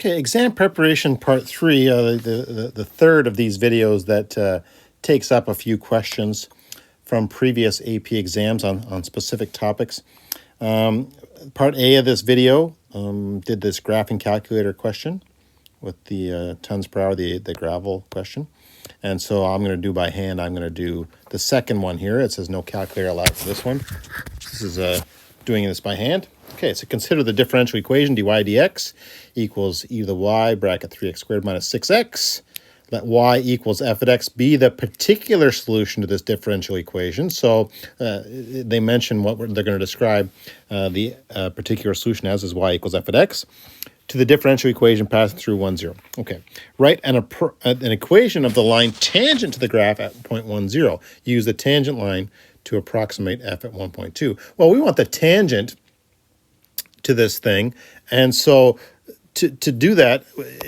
Okay, exam preparation part 3, the third of these videos that takes up a few questions from previous AP exams on specific topics. Part A of this video did this graphing calculator question with the tons per hour, the gravel question. And so I'm going to do by hand. I'm going to do the second one here. It says no calculator allowed for this one. This is doing this by hand. Okay, so consider the differential equation dy dx equals e to the y bracket 3x squared minus 6x. Let y equals f of x be the particular solution to this differential equation. So they mention what they're going to describe the particular solution as is y equals f of x to the differential equation passing through 1, 0. Okay, write an equation of the line tangent to the graph at point 1, 0. Use the tangent line to approximate f at 1.2. Well, we want the tangent to this thing, and so to do that,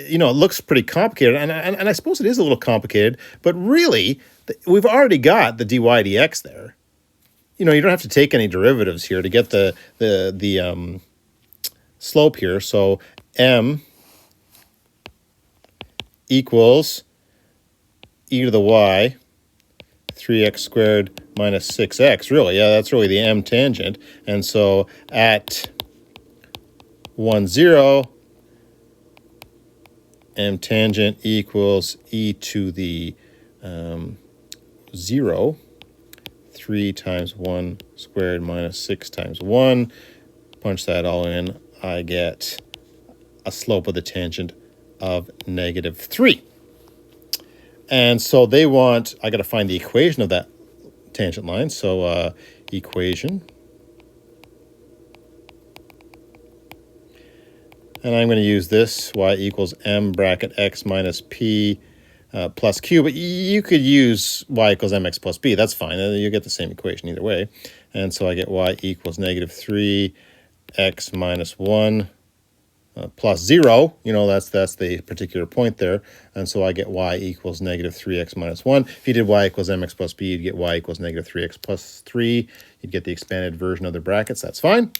you know, it looks pretty complicated, and I suppose it is a little complicated, but really, we've already got the dy dx there. You know, you don't have to take any derivatives here to get the slope here. So m equals e to the y 3x squared minus 6x. Really, yeah, that's really the m tangent. And so at 1, 0, m tangent equals e to the 0, 3 times 1 squared minus 6 times 1. Punch that all in. I get a slope of the tangent of -3. And so they want, I got to find the equation of that tangent line. So equation. And I'm going to use this, y equals m bracket x minus p plus q. But you could use y equals mx plus b. That's fine. You get the same equation either way. And so I get y equals -3 x minus 1 plus 0. You know, that's the particular point there. And so I get y equals -3x minus 1. If you did y equals mx plus b, you'd get y equals -3x plus 3. You'd get the expanded version of the brackets. That's fine.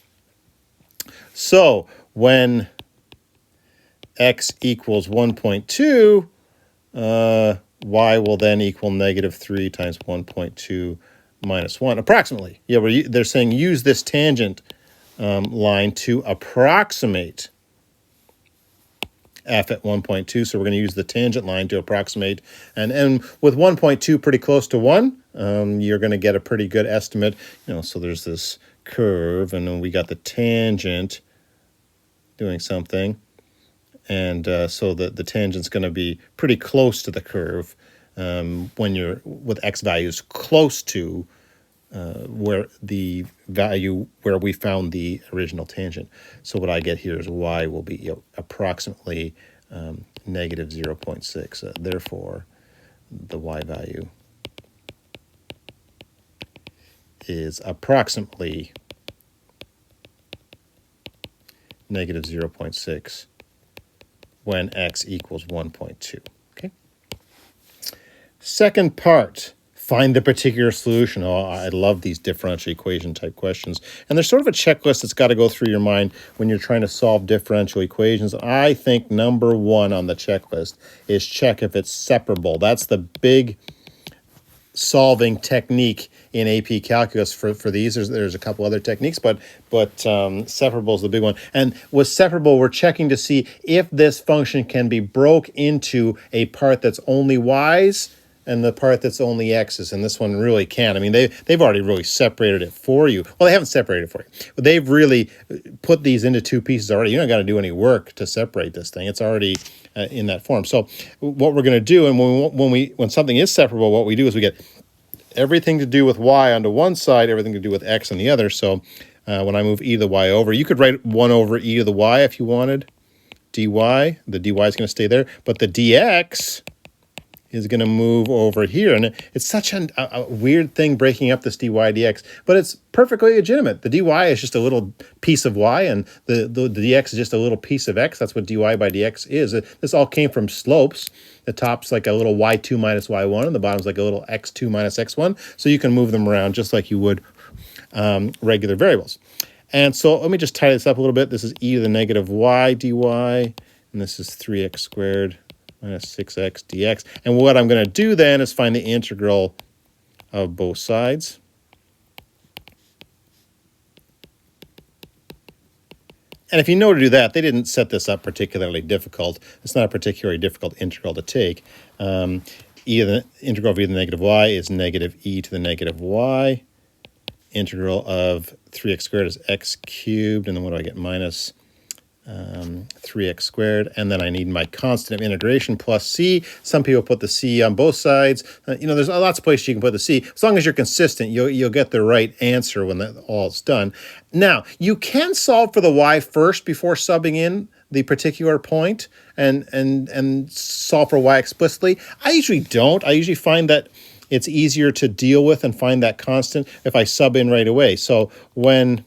So when x equals 1.2, y will then equal -3 times 1.2 minus 1, approximately. Yeah, they're saying use this tangent line to approximate f at 1.2. So we're going to use the tangent line to approximate. And with 1.2 pretty close to 1, you're going to get a pretty good estimate. You know, so there's this curve, and then we got the tangent doing something. And so the tangent's going to be pretty close to the curve when you're with x values close to where the value where we found the original tangent. So what I get here is y will be approximately -0.6. Therefore, the y value is approximately -0.6 when x equals 1.2. Okay. Second part. Find the particular solution. Oh, I love these differential equation type questions. And there's sort of a checklist that's got to go through your mind when you're trying to solve differential equations. I think number 1 on the checklist is check if it's separable. That's the big solving technique in AP Calculus for these. There's a couple other techniques, but separable is the big one. And with separable, we're checking to see if this function can be broke into a part that's only y's and the part that's only x's, and this one really can. I mean, they've already really separated it for you. Well, they haven't separated it for you, but they've really put these into 2 pieces already. You don't got to do any work to separate this thing. It's already in that form. So what we're going to do, and when something is separable, what we do is we get everything to do with y onto one side, everything to do with x on the other. So when I move e to the y over, you could write 1 over e to the y if you wanted, dy. The dy is going to stay there, but the dx is going to move over here. And it's such a weird thing breaking up this dy dx, but it's perfectly legitimate. The dy is just a little piece of y, and the dx is just a little piece of x. That's what dy by dx is. This all came from slopes. The top's like a little y2 minus y1, and the bottom's like a little x2 minus x1. So you can move them around just like you would regular variables. And so let me just tie this up a little bit. This is e to the -y dy. and this is 3x squared minus 6x dx. And what I'm going to do then is find the integral of both sides. And if you know to do that, they didn't set this up particularly difficult. It's not a particularly difficult integral to take. The integral of e to the negative y is negative e to the negative y. Integral of 3x squared is x cubed, and then what do I get? Minus 3x squared, and then I need my constant of integration plus c. Some people put the c on both sides. There's lots of places you can put the c. As long as you're consistent, you'll get the right answer when all's done. Now, you can solve for the y first before subbing in the particular point and solve for y explicitly. I usually don't. I usually find that it's easier to deal with and find that constant if I sub in right away. So when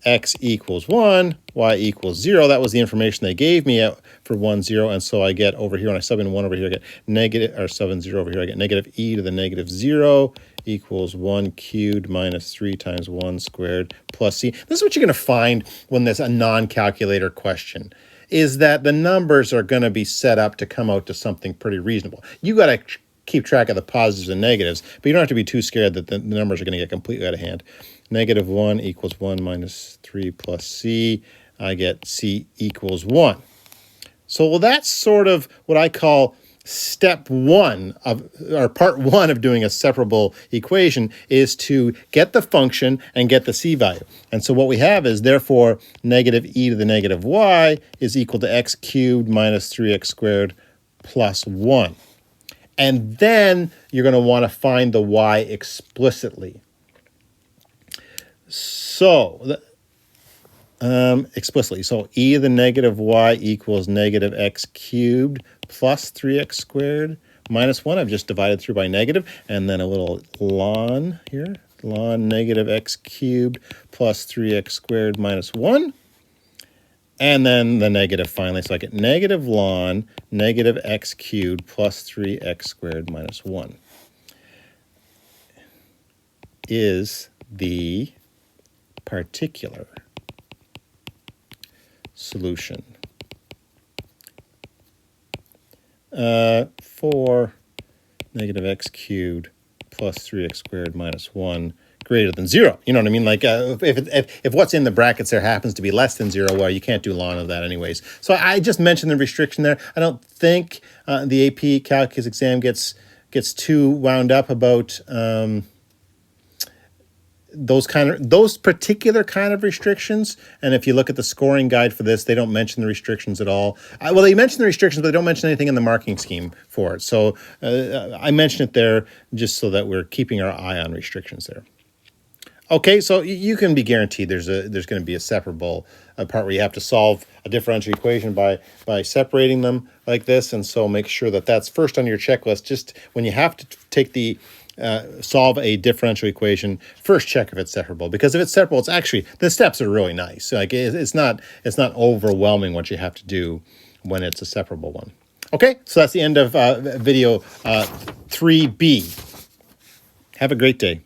x equals 1, y equals 0. That was the information they gave me for 1, 0. And so I get over here, when I sub in 1 over here, I get negative, or sub in 0 over here, I get negative e to the negative 0 equals 1 cubed minus 3 times 1 squared plus c. This is what you're going to find when there's a non-calculator question, is that the numbers are going to be set up to come out to something pretty reasonable. You got to keep track of the positives and negatives, but you don't have to be too scared that the numbers are going to get completely out of hand. Negative 1 equals 1 minus 3 plus c. I get c equals 1. So that's sort of what I call step one of, or part one of doing a separable equation, is to get the function and get the c value. And so what we have is, therefore, negative e to the negative y is equal to x cubed minus 3x squared plus 1. And then you're going to want to find the y explicitly. So, explicitly, so e to the negative y equals negative x cubed plus 3x squared minus 1. I've just divided through by negative, and then a little ln here, ln negative x cubed plus 3x squared minus 1. And then the negative finally, so I get negative ln negative x cubed plus 3x squared minus 1 is the particular solution for negative x cubed plus 3x squared minus 1 greater than 0. You know what I mean? Like if what's in the brackets there happens to be less than 0, well, you can't do ln of that anyways. So I just mentioned the restriction there. I don't think the AP Calculus exam gets too wound up about those particular kind of restrictions. And if you look at the scoring guide for this, they don't mention the restrictions at all. Well, they mention the restrictions, but they don't mention anything in the marking scheme for it. So I mention it there just so that we're keeping our eye on restrictions there. Okay, so you can be guaranteed there's going to be a separable part where you have to solve a differential equation by separating them like this, and so make sure that that's first on your checklist. Just when you have to take the solve a differential equation, first check if it's separable, because if it's separable, it's actually, the steps are really nice. Like it's not overwhelming what you have to do when it's a separable one. Okay, so that's the end of video 3B. Have a great day.